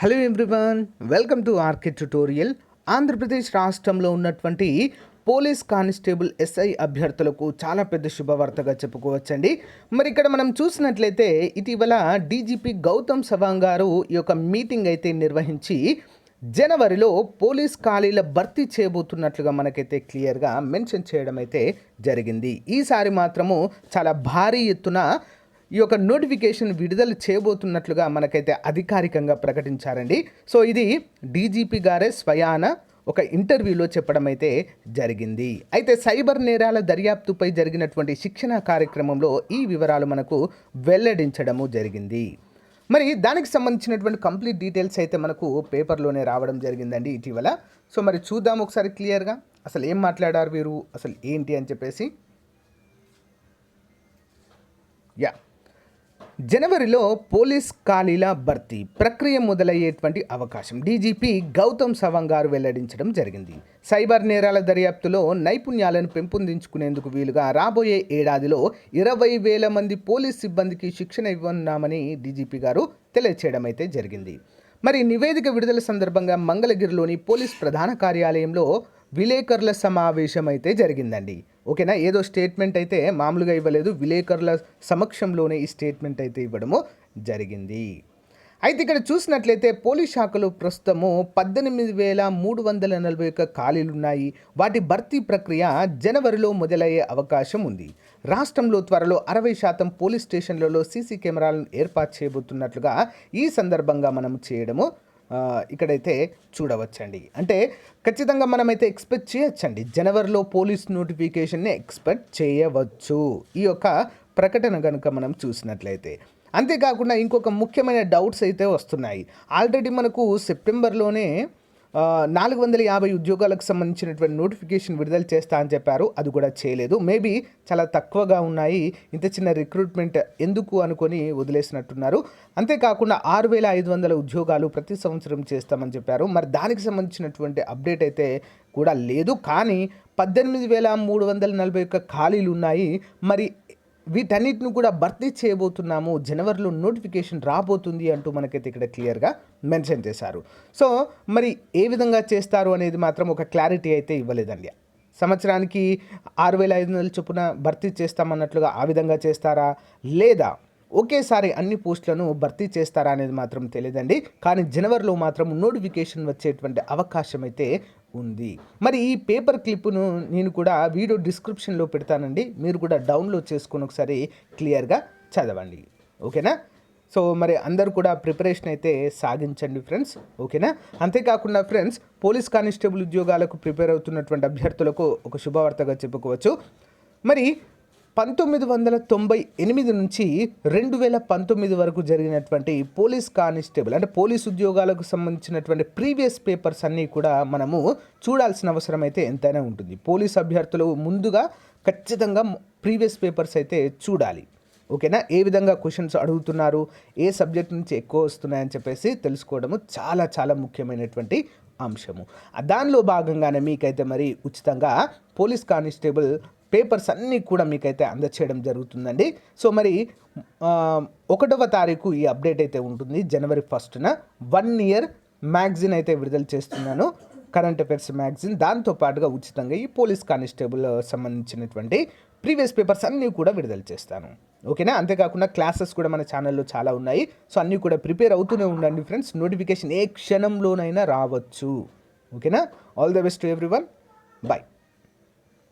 Hello everyone, welcome to RK tutorial. Andhra Pradesh రాష్ట్రంలో ఉన్నటువంటి police constable SI అభ్యర్థులకు చాలా పెద్ద శుభవార్తగా చెప్పుకోవచ్చండి. మరి ఇక్కడ మనం చూసినట్లయితే ఇటీవల డీజీపీ గౌతమ్ సవాంగ్ గారు ఈ యొక్క మీటింగ్ అయితే నిర్వహించి జనవరిలో పోలీస్ ఖాళీల భర్తీ చేయబోతున్నట్లుగా మనకైతే క్లియర్గా మెన్షన్ చేయడం అయితే జరిగింది. ఈసారి మాత్రము చాలా భారీ ఎత్తున ఈ యొక్క నోటిఫికేషన్ విడుదల చేయబోతున్నట్లుగా మనకైతే అధికారికంగా ప్రకటించారండి. సో ఇది డీజీపీ గారే స్వయాన ఒక ఇంటర్వ్యూలో చెప్పడం అయితే జరిగింది. అయితే సైబర్ నేరాల దర్యాప్తుపై జరిగినటువంటి శిక్షణ కార్యక్రమంలో ఈ వివరాలు మనకు వెల్లడించడము జరిగింది. మరి దానికి సంబంధించినటువంటి కంప్లీట్ డీటెయిల్స్ అయితే మనకు పేపర్లోనే రావడం జరిగిందండి ఇటీవల. సో మరి చూద్దాం ఒకసారి క్లియర్గా అసలు ఏం మాట్లాడారు వీరు, అసలు ఏంటి అని చెప్పేసి. జనవరిలో పోలీస్ ఖాళీల భర్తీ ప్రక్రియ మొదలయ్యేటువంటి అవకాశం డీజీపీ గౌతమ్ సవాంగ్ గారు వెల్లడించడం జరిగింది. సైబర్ నేరాల దర్యాప్తులో నైపుణ్యాలను పెంపొందించుకునేందుకు వీలుగా రాబోయే ఏడాదిలో 20,000 మంది పోలీస్ సిబ్బందికి శిక్షణ ఇవ్వనున్నామని డీజీపీ గారు తెలియచేయడం అయితే జరిగింది. మరి నివేదిక విడుదల సందర్భంగా మంగళగిరిలోని పోలీస్ ప్రధాన కార్యాలయంలో విలేకరుల సమావేశం అయితే జరిగిందండి. ఓకేనా, ఏదో స్టేట్మెంట్ అయితే మామూలుగా ఇవ్వలేదు, విలేకరుల సమక్షంలోనే ఈ స్టేట్మెంట్ అయితే ఇవ్వడము జరిగింది. అయితే ఇక్కడ చూసినట్లయితే పోలీస్ శాఖలో ప్రస్తుతము 18,341 ఖాళీలు ఉన్నాయి. వాటి భర్తీ ప్రక్రియ జనవరిలో మొదలయ్యే అవకాశం ఉంది. రాష్ట్రంలో త్వరలో 60% పోలీస్ స్టేషన్లలో సీసీ కెమెరాలను ఏర్పాటు చేయబోతున్నట్లుగా ఈ సందర్భంగా మనం చేయడము ఇక్కడైతే చూడవచ్చండి. అంటే ఖచ్చితంగా మనమైతే ఎక్స్పెక్ట్ చేయొచ్చండి, జనవరిలో పోలీస్ నోటిఫికేషన్ని ఎక్స్పెక్ట్ చేయవచ్చు ఈ యొక్క ప్రకటన కనుక మనం చూసినట్లయితే. అంతేకాకుండా ఇంకొక ముఖ్యమైన డౌట్స్ అయితే వస్తున్నాయి. ఆల్రెడీ మనకు సెప్టెంబర్లోనే 450 ఉద్యోగాలకు సంబంధించినటువంటి నోటిఫికేషన్ విడుదల చేస్తా అని చెప్పారు, అది కూడా చేయలేదు. మేబీ చాలా తక్కువగా ఉన్నాయి, ఇంత చిన్న రిక్రూట్మెంట్ ఎందుకు అనుకొని వదిలేసినట్టున్నారు. అంతేకాకుండా 6,500 ఉద్యోగాలు ప్రతి సంవత్సరం చేస్తామని చెప్పారు. మరి దానికి సంబంధించినటువంటి అప్డేట్ అయితే కూడా లేదు. కానీ 18,341 ఖాళీలు ఉన్నాయి. మరి వీటన్నిటిని కూడా భర్తీ చేయబోతున్నాము, జనవరిలో నోటిఫికేషన్ రాబోతుంది అంటూ మనకైతే ఇక్కడ క్లియర్గా మెన్షన్ చేశారు. సో మరి ఏ విధంగా చేస్తారు అనేది మాత్రం ఒక క్లారిటీ అయితే ఇవ్వలేదండి. సంవత్సరానికి 6,500 చొప్పున భర్తీ చేస్తామన్నట్లుగా ఆ విధంగా చేస్తారా, లేదా ఒకేసారి అన్ని పోస్టులను భర్తీ చేస్తారా అనేది మాత్రం తెలియదండి. కానీ జనవరిలో మాత్రం నోటిఫికేషన్ వచ్చేటువంటి అవకాశం అయితే ఉంది. మరి ఈ పేపర్ క్లిప్ను నేను కూడా వీడియో డిస్క్రిప్షన్లో పెడతానండి, మీరు కూడా డౌన్లోడ్ చేసుకొని ఒకసారి క్లియర్గా చదవండి. ఓకేనా. సో మరి అందరూ కూడా ప్రిపరేషన్ అయితే సాగించండి ఫ్రెండ్స్. ఓకేనా. అంతేకాకుండా ఫ్రెండ్స్, పోలీస్ కానిస్టేబుల్ ఉద్యోగాలకు ప్రిపేర్ అవుతున్నటువంటి అభ్యర్థులకు ఒక శుభవార్తగా చెప్పుకోవచ్చు. మరి 1998 నుంచి 2019 వరకు జరిగినటువంటి పోలీస్ కానిస్టేబుల్ అంటే పోలీస్ ఉద్యోగాలకు సంబంధించినటువంటి ప్రీవియస్ పేపర్స్ అన్నీ కూడా మనము చూడాల్సిన అవసరం అయితే ఎంతైనా ఉంటుంది. పోలీస్ అభ్యర్థులు ముందుగా ఖచ్చితంగా ప్రీవియస్ పేపర్స్ అయితే చూడాలి. ఓకేనా. ఏ విధంగా క్వశ్చన్స్ అడుగుతున్నారు, ఏ సబ్జెక్ట్ నుంచి ఎక్కువ వస్తున్నాయని చెప్పేసి తెలుసుకోవడము చాలా చాలా ముఖ్యమైనటువంటి అంశము. దానిలో భాగంగానే మీకైతే మరి ఉచితంగా పోలీస్ కానిస్టేబుల్ పేపర్స్ అన్నీ కూడా మీకైతే అందచేయడం జరుగుతుందండి. సో మరి 1వ తారీఖు ఈ అప్డేట్ అయితే ఉంటుంది. జనవరి 1న 1 ఇయర్ మ్యాగజిన్ అయితే విడుదల చేస్తున్నాను, కరెంట్ అఫైర్స్ మ్యాగజిన్. దాంతోపాటుగా ఉచితంగా ఈ పోలీస్ కానిస్టేబుల్ సంబంధించినటువంటి ప్రీవియస్ పేపర్స్ అన్నీ కూడా విడుదల చేస్తాను. ఓకేనా. అంతేకాకుండా క్లాసెస్ కూడా మన ఛానల్లో చాలా ఉన్నాయి. సో అన్నీ కూడా ప్రిపేర్ అవుతూనే ఉండండి ఫ్రెండ్స్, నోటిఫికేషన్ ఏ క్షణంలోనైనా రావచ్చు. ఓకేనా. All the best to everyone. Bye.